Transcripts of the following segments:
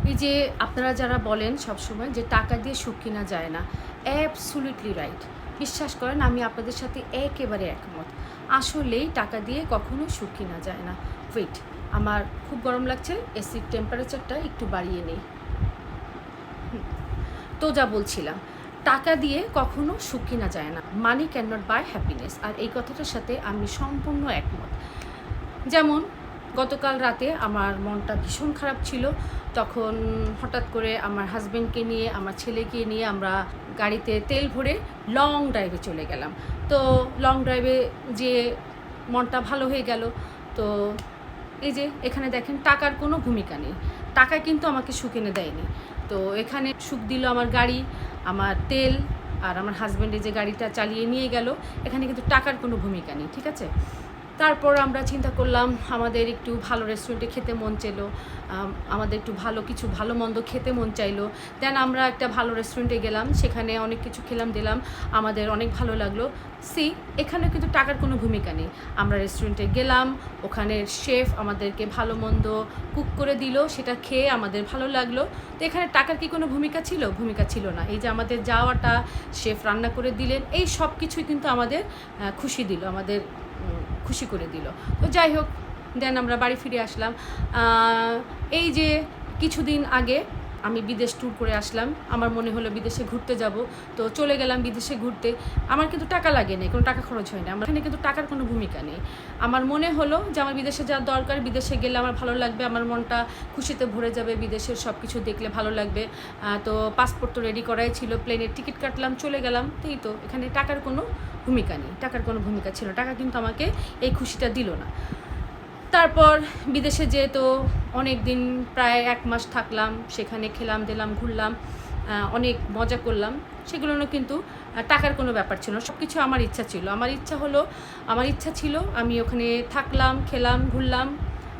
এই যে আপনারা যারা বলেন সবসময় যে টাকা দিয়ে সুখ কিনা যায় না, অ্যাবসলিউটলি রাইট। বিশ্বাস করেন আমি আপনাদের সাথে একেবারে একমত। আসলেই টাকা দিয়ে কখনো সুখ কিনা যায় না। ওয়েট, আমার খুব গরম লাগছে, এসির টেম্পারেচারটা একটু বাড়িয়ে নেই। তো যা বলছিলাম, টাকা দিয়ে কখনো সুখ কিনা যায় না। Money can not buy happiness. আর এই কথাটার সাথে আমি সম্পূর্ণ একমত। যেমন গতকাল রাতে আমার মনটা ভীষণ খারাপ ছিল, তখন হঠাৎ করে আমার হাজব্যান্ডকে নিয়ে, আমার ছেলেকে নিয়ে আমরা গাড়িতে তেল ভরে লং ড্রাইভে চলে গেলাম। তো লং ড্রাইভে যে মনটা ভালো হয়ে গেল। তো এই যে এখানে দেখেন টাকার কোনো ভূমিকা নেই, টাকা কিন্তু আমাকে সুখ এনে দেয়নি। তো এখানে সুখ দিল আমার গাড়ি, আমার তেল, আর আমার হাজব্যান্ডে যে গাড়িটা চালিয়ে নিয়ে গেল। এখানে কিন্তু টাকার কোনো ভূমিকা নেই, ঠিক আছে। তারপর আমরা চিন্তা করলাম আমাদের একটু ভালো রেস্টুরেন্টে খেতে মন চাইলো, আমাদের একটু ভালো কিছু ভালো মন্দ খেতে মন চাইলো। দেন আমরা একটা ভালো রেস্টুরেন্টে গেলাম, সেখানে অনেক কিছু খেলাম দিলাম, আমাদের অনেক ভালো লাগলো। এখানে কিন্তু টাকার কোনো ভূমিকা নেই। আমরা রেস্টুরেন্টে গেলাম, ওখানের শেফ আমাদেরকে ভালো মন্দ কুক করে দিল, সেটা খেয়ে আমাদের ভালো লাগলো। তো এখানে টাকার কি কোনো ভূমিকা ছিল? ভূমিকা ছিল না। এই যে আমাদের যাওয়াটা, শেফ রান্না করে দিলেন, এই সব কিছুই কিন্তু আমাদের খুশি দিল, আমাদের খুশি করে দিল। তো যাই হোক, দেন আমরা বাড়ি ফিরে আসলাম। এই যে কিছুদিন আগে আমি বিদেশ ট্যুর করে আসলাম, আমার মনে হলো বিদেশে ঘুরতে যাব, তো চলে গেলাম বিদেশে ঘুরতে। আমার কিন্তু টাকা লাগে না, কোনো টাকা খরচ হয় না, আমার এখানে কিন্তু টাকার কোনো ভূমিকা নেই। আমার মনে হলো যে আমার বিদেশে যাওয়ার দরকার, বিদেশে গেলে আমার ভালো লাগবে, আমার মনটা খুশিতে ভরে যাবে, বিদেশের সব কিছু দেখলে ভালো লাগবে। তো পাসপোর্ট তো রেডি করাই ছিল, প্লেনের টিকিট কাটলাম, চলে গেলাম। তো এখানে টাকার কোনো ভূমিকা নেই, টাকার কোনো ভূমিকা ছিল, টাকা কিন্তু আমাকে এই খুশিটা দিল না। তারপর বিদেশে যেহেতু অনেক দিন, প্রায় 1 মাস থাকলাম, সেখানে খেলাম দিলাম, ঘুরলাম, অনেক মজা করলাম। সেগুলো কিন্তু টাকার কোনো ব্যাপার ছিল না, সব কিছু আমার ইচ্ছা ছিল। আমার ইচ্ছা ছিল আমি ওখানে থাকলাম, খেলাম, ঘুরলাম,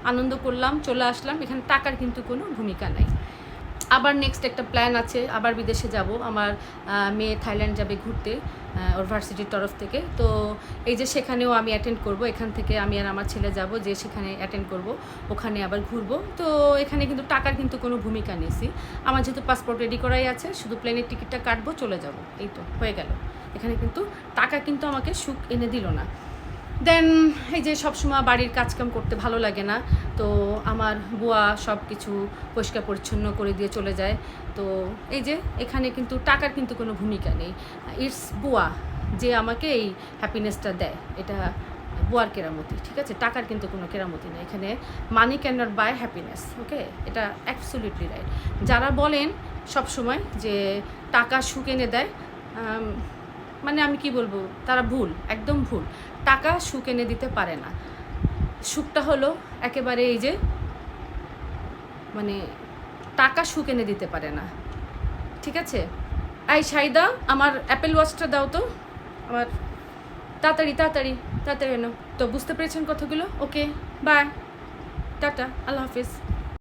আনন্দ করলাম, চলে আসলাম। এখানে টাকার কিন্তু কোনো ভূমিকা নাই। আবার নেক্সট একটা প্ল্যান আছে, আবার বিদেশে যাব। আমার মেয়ে থাইল্যান্ড যাবে ঘুরতে, ওর ভার্সিটির তরফ থেকে। তো এই যে সেখানেও আমি অ্যাটেন্ড করব, এখান থেকে আমি আর আমার ছেলে যাব, যে সেখানে অ্যাটেন্ড করব, ওখানে আবার ঘুরবো। তো এখানে কিন্তু টাকার কিন্তু কোনো ভূমিকা নেই। আমার যেহেতু পাসপোর্ট রেডি করাই আছে, শুধু প্লেনের টিকিটটা কাটবো, চলে যাব, এই তো হয়ে গেল। এখানে কিন্তু টাকা কিন্তু আমাকে সুখ এনে দিল না। দেন এই যে সবসময় বাড়ির কাজকাম করতে ভালো লাগে না, তো আমার বুয়া সব কিছু পরিষ্কার পরিচ্ছন্ন করে দিয়ে চলে যায়। তো এই যে এখানে কিন্তু টাকার কিন্তু কোনো ভূমিকা নেই। ইটস বুয়া যে আমাকে এই হ্যাপিনেসটা দেয়, এটা বুয়ার কেরামতি, ঠিক আছে। টাকার কিন্তু কোনো কেরামতি নেই এখানে। Money can not buy happiness, okay, এটা অ্যাবসলিউটলি রাইট। যারা বলেন সবসময় যে টাকা সুখ এনে দেয়, মানে আমি কি বলবো, তারা ভুল, একদম ভুল। টাকা সুখ এনে দিতে পারে না। সুখটা হলো একেবারে এই যে, মানে টাকা সুখ এনে দিতে পারে না, ঠিক আছে। এই শাহিদা, আমার অ্যাপেল ওয়াচটা দাও তো, আমার তাড়াতাড়ি তাড়াতাড়ি তাড়াতাড়ি এনো। তো বুঝতে পেরেছেন কথাগুলো? ওকে, বাই, টাটা, আল্লাহ হাফিজ।